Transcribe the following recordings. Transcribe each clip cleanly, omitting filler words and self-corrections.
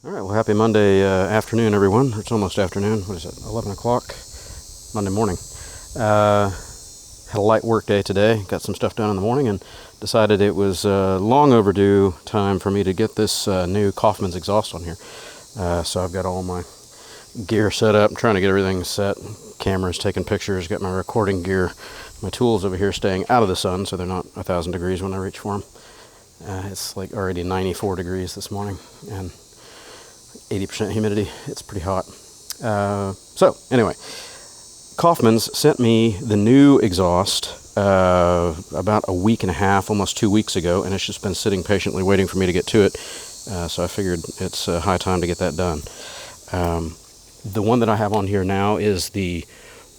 All right, well, happy Monday afternoon, everyone. It's almost afternoon. What is it, 11 o'clock? Monday morning. Had a light work day today. Got some stuff done in the morning and decided it was long overdue time for me to get this new Coffman's exhaust on here. So I've got all my gear set up. I'm trying to get everything set. Cameras, taking pictures, got my recording gear. My tools over here staying out of the sun so they're not 1,000 degrees when I reach for them. It's like already 94 degrees this morning and 80% humidity. It's pretty hot. So anyway, Coffman's sent me the new exhaust about a week and a half, almost 2 weeks ago, and it's just been sitting patiently waiting for me to get to it. So I figured it's high time to get that done. The one that I have on here now is the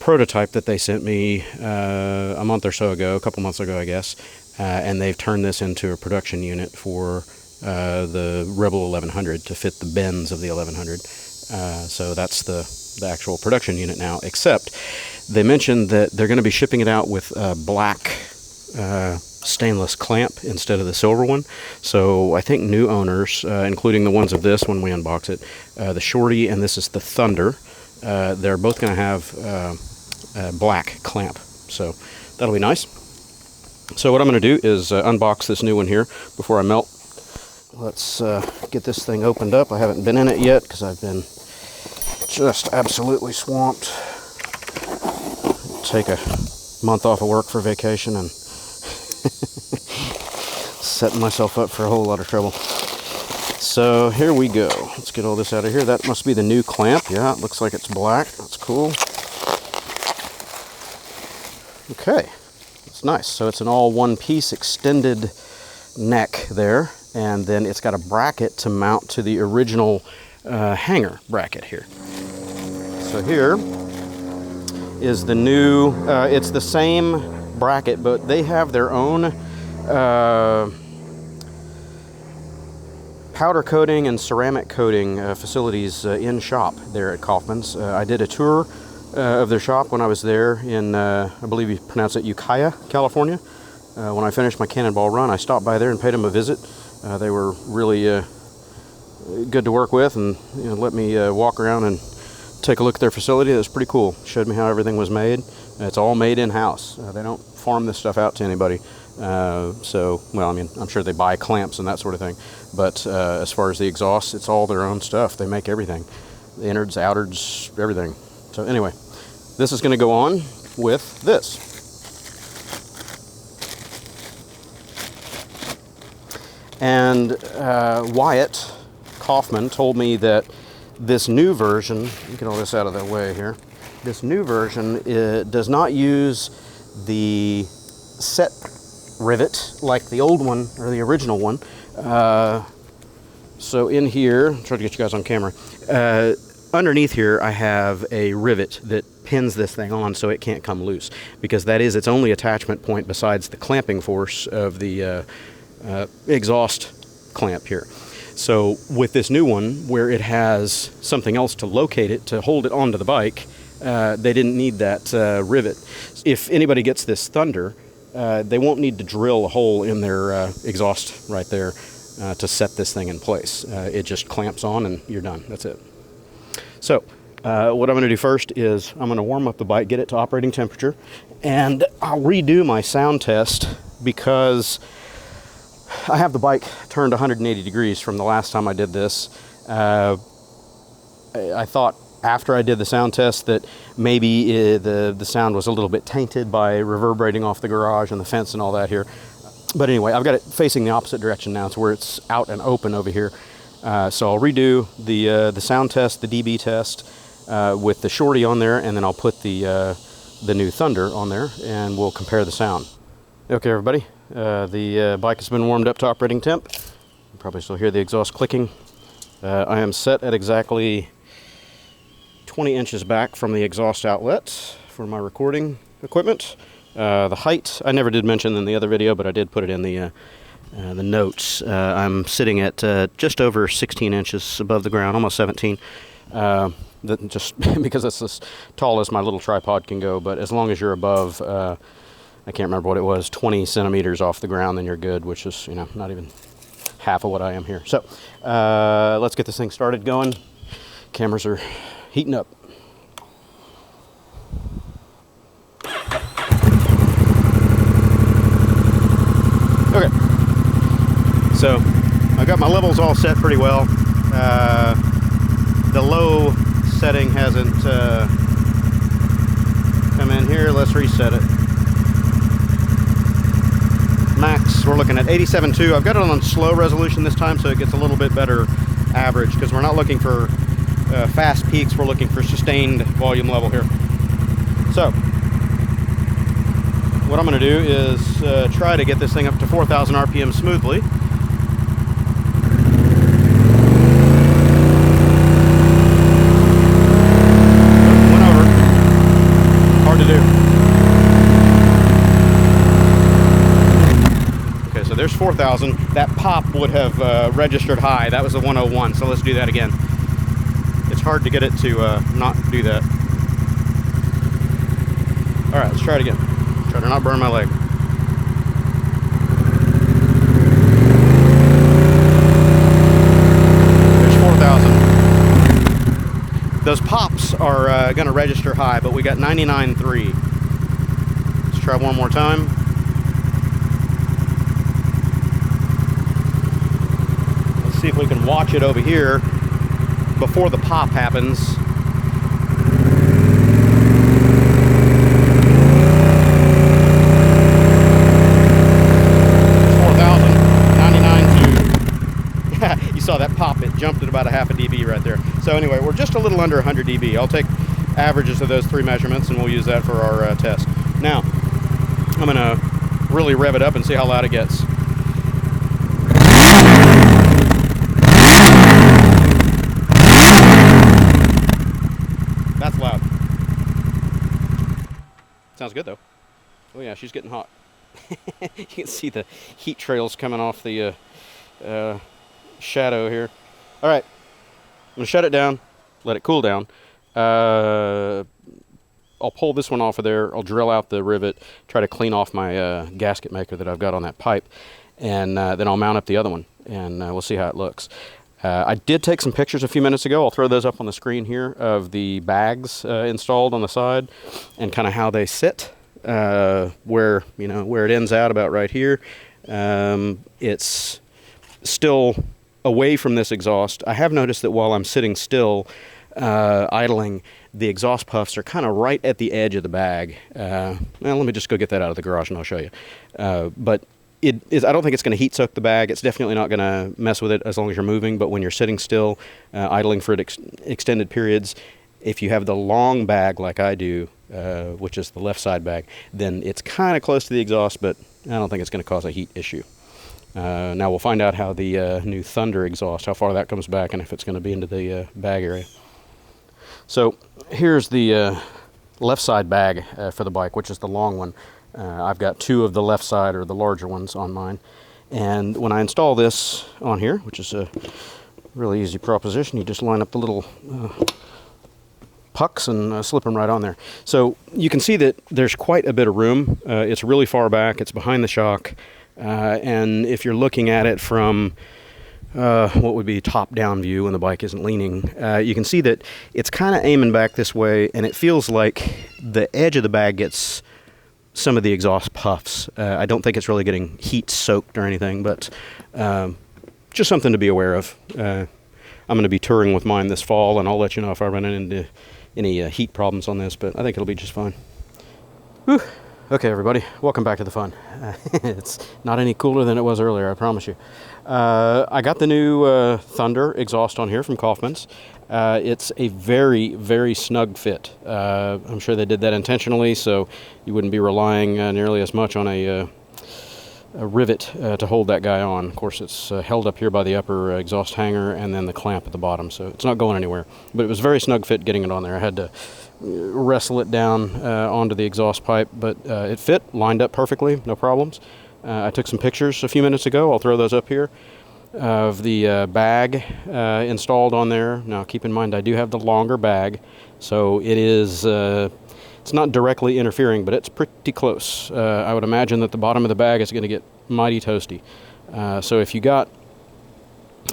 prototype that they sent me a month or so ago, a couple months ago, I guess, and they've turned this into a production unit for the REBEL1100 to fit the bends of the 1100. So that's the actual production unit now, except they mentioned that they're going to be shipping it out with a black stainless clamp instead of the silver one. So I think new owners, including the ones of this when we unbox it, the Shorty and this is the Thunder, they're both going to have a black clamp. So that'll be nice. So what I'm going to do is unbox this new one here before I melt. Let's get this thing opened up. I haven't been in it yet because I've been just absolutely swamped. Take a month off of work for vacation and setting myself up for a whole lot of trouble. So here we go. Let's get all this out of here. That must be the new clamp. Yeah, it looks like it's black. That's cool. Okay, it's nice. So it's an all one-piece extended neck there. And then it's got a bracket to mount to the original hanger bracket here. So here is the new, it's the same bracket, but they have their own powder coating and ceramic coating facilities in shop there at Coffman's. I did a tour of their shop when I was there in, I believe you pronounce it Ukiah, California. When I finished my cannonball run, I stopped by there and paid them a visit. They were really good to work with, and let me walk around and take a look at their facility. It was pretty cool. Showed me how everything was made. It's all made in-house. They don't farm this stuff out to anybody. So, well, I mean, I'm sure they buy clamps and that sort of thing. But as far as the exhaust, it's all their own stuff. They make everything. The innards, outwards, everything. So anyway, this is going to go on with this. And Wyatt Coffman told me that this new version, get all this out of the way here, this new version does not use the set rivet like the old one or the original one. So in here, I'm trying to get you guys on camera, underneath here I have a rivet that pins this thing on so it can't come loose, because that is its only attachment point besides the clamping force of the exhaust clamp here. So with this new one, where it has something else to locate it, to hold it onto the bike, they didn't need that rivet. If anybody gets this Thunder, they won't need to drill a hole in their exhaust right there to set this thing in place. It just clamps on and you're done. That's it. So what I'm going to do first is I'm going to warm up the bike, get it to operating temperature, and I'll redo my sound test because I have the bike turned 180 degrees from the last time I did this. I thought after I did the sound test that maybe the sound was a little bit tainted by reverberating off the garage and the fence and all that here. But anyway, I've got it facing the opposite direction now to where it's out and open over here. So I'll redo the sound test, the dB test, with the Shorty on there, and then I'll put the new Thunder on there, and we'll compare the sound. Okay, everybody. The bike has been warmed up to operating temp. You probably still hear the exhaust clicking. I am set at exactly 20 inches back from the exhaust outlet for my recording equipment. The height, I never did mention in the other video, but I did put it in the notes. I'm sitting at just over 16 inches above the ground, almost 17. Just because it's as tall as my little tripod can go, but as long as you're above I can't remember what it was, 20 centimeters off the ground, then you're good, which is, not even half of what I am here. So let's get this thing started going. Cameras are heating up. Okay, so I got my levels all set pretty well. The low setting hasn't come in here. Let's reset it. Max, we're looking at 87.2. I've got it on slow resolution this time, so it gets a little bit better average, because we're not looking for fast peaks, we're looking for sustained volume level here. So what I'm going to do is try to get this thing up to 4,000 RPM smoothly. Went over. Hard to do. Okay, so there's 4,000. That pop would have registered high. That was a 101, so let's do that again. It's hard to get it to not do that. All right, let's try it again. Try to not burn my leg. There's 4,000. Those pops are going to register high, but we got 99.3. Let's try one more time. Let's see if we can watch it over here before the pop happens. Saw that pop, it jumped at about a half a dB right there. So anyway, we're just a little under 100 dB. I'll take averages of those three measurements and we'll use that for our test. Now, I'm gonna really rev it up and see how loud it gets. That's loud. Sounds good though. Oh yeah, she's getting hot. You can see the heat trails coming off the shadow here. All right, I'm gonna shut it down, let it cool down. I'll pull this one off of there. I'll drill out the rivet, try to clean off my gasket maker that I've got on that pipe, and then I'll mount up the other one, and we'll see how it looks. I did take some pictures a few minutes ago. I'll throw those up on the screen here of the bags installed on the side and kind of how they sit, where it ends out about right here. It's still away from this exhaust. I have noticed that while I'm sitting still, idling, the exhaust puffs are kind of right at the edge of the bag. Well, let me just go get that out of the garage and I'll show you. But I don't think it's going to heat soak the bag. It's definitely not going to mess with it as long as you're moving, but when you're sitting still, idling for extended periods, if you have the long bag like I do, which is the left side bag, then it's kind of close to the exhaust, but I don't think it's going to cause a heat issue. Now we'll find out how the new Thunder exhaust, how far that comes back, and if it's going to be into the bag area. So here's the left side bag for the bike, which is the long one. I've got two of the left side, or the larger ones, on mine. And when I install this on here, which is a really easy proposition, you just line up the little pucks and slip them right on there. So you can see that there's quite a bit of room. It's really far back. It's behind the shock. And if you're looking at it from what would be top-down view when the bike isn't leaning, you can see that it's kind of aiming back this way, and it feels like the edge of the bag gets some of the exhaust puffs. I don't think it's really getting heat-soaked or anything, but just something to be aware of. I'm going to be touring with mine this fall, and I'll let you know if I run into any heat problems on this, but I think it'll be just fine. Whew. Okay, everybody, welcome back to the fun. It's not any cooler than it was earlier, I promise you. I got the new Thunder exhaust on here from Coffman's. It's a very, very snug fit. I'm sure they did that intentionally, so you wouldn't be relying nearly as much on a rivet to hold that guy on. Of course, it's held up here by the upper exhaust hanger and then the clamp at the bottom, so it's not going anywhere. But it was very snug fit getting it on there. I had to wrestle it down onto the exhaust pipe, but it fit, lined up perfectly, no problems. I took some pictures a few minutes ago. I'll throw those up here of the bag installed on there. Now, keep in mind, I do have the longer bag, so it is it's not directly interfering, but it's pretty close. I would imagine that the bottom of the bag is going to get mighty toasty. So if you got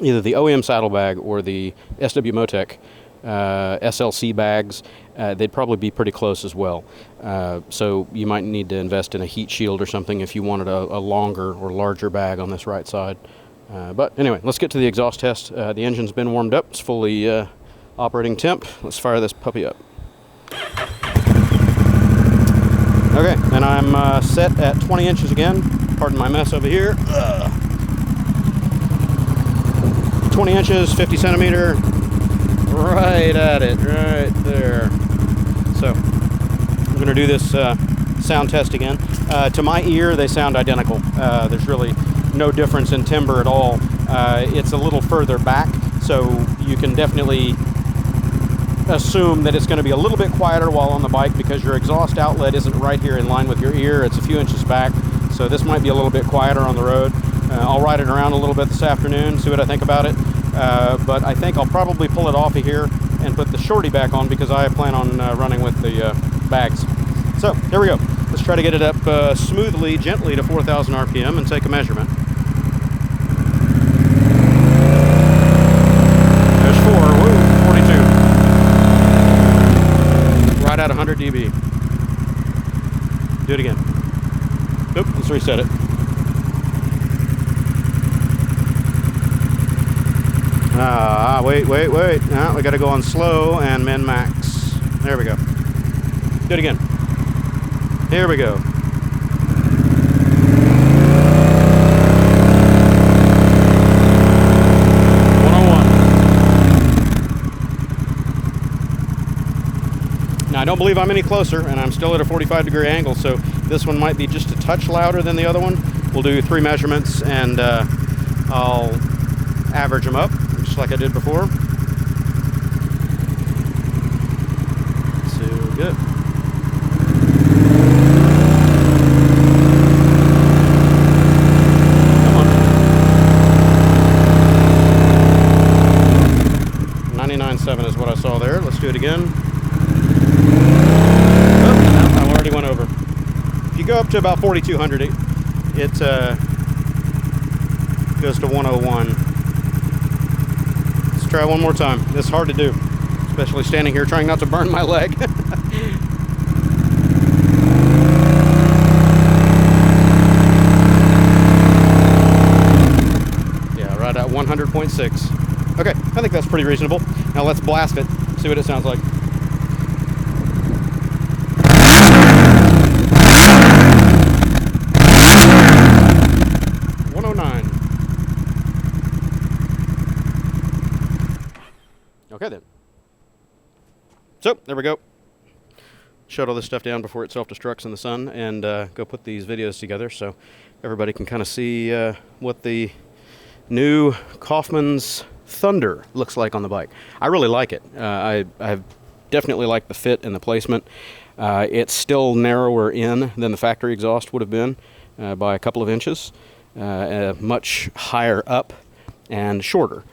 either the OEM saddlebag or the SW Motec SLC bags, they'd probably be pretty close as well. So you might need to invest in a heat shield or something if you wanted a longer or larger bag on this right side. But anyway, let's get to the exhaust test. The engine's been warmed up. It's fully operating temp. Let's fire this puppy up. Okay, and I'm set at 20 inches again. Pardon my mess over here. 20 inches, 50 centimeter, right at it, right there. So I'm going to do this sound test again. To my ear, they sound identical. There's really no difference in timbre at all. It's a little further back, so you can definitely assume that it's going to be a little bit quieter while on the bike because your exhaust outlet isn't right here in line with your ear. It's a few inches back, so this might be a little bit quieter on the road. I'll ride it around a little bit this afternoon, see what I think about it. But I think I'll probably pull it off of here and put the Shorty back on because I plan on running with the bags. So there we go. Let's try to get it up smoothly, gently to 4,000 RPM and take a measurement. There's 4, woo, 42. Right at 100 dB. Do it again. Oop, let's reset it. Wait. Now we got to go on slow and min max. There we go. Do it again. Here we go. Now I don't believe I'm any closer, and I'm still at a 45-degree angle, so this one might be just a touch louder than the other one. We'll do 3 measurements, and I'll average them up, just like I did before. So good. Come on. 99.7 is what I saw there. Let's do it again. I already went over. If you go up to about 4,200, it goes to 101. Let's try one more time. It's hard to do, especially standing here trying not to burn my leg. Yeah, right at 100.6. Okay, I think that's pretty reasonable. Now let's blast it, see what it sounds like. Okay then. So there we go. Shut all this stuff down before it self-destructs in the sun, and go put these videos together so everybody can kind of see what the new Coffman's Thunder looks like on the bike. I really like it. I definitely like the fit and the placement. It's still narrower in than the factory exhaust would have been by a couple of inches, much higher up and shorter.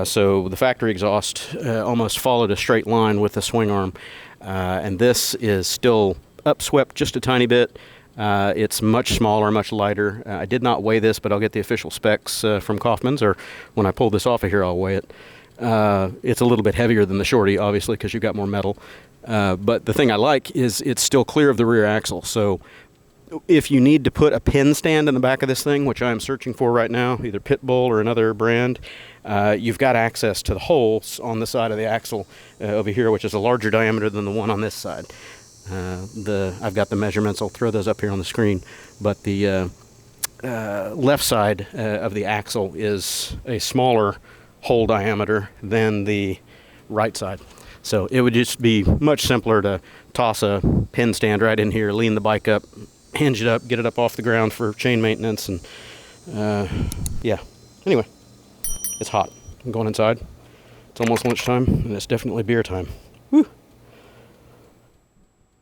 So the factory exhaust almost followed a straight line with the swing arm, and this is still upswept just a tiny bit. It's much smaller, much lighter. I did not weigh this, but I'll get the official specs from Coffman's, or when I pull this off of here, I'll weigh it. It's a little bit heavier than the Shorty, obviously, because you've got more metal. But the thing I like is it's still clear of the rear axle. So if you need to put a pin stand in the back of this thing, which I'm searching for right now, either Pitbull or another brand, you've got access to the holes on the side of the axle over here, which is a larger diameter than the one on this side. I've got the measurements. I'll throw those up here on the screen. But the left side of the axle is a smaller hole diameter than the right side. So it would just be much simpler to toss a pin stand right in here, lean the bike up, hinge it up, get it up off the ground for chain maintenance, and yeah. Anyway, it's hot. I'm going inside. It's almost lunchtime, and it's definitely beer time.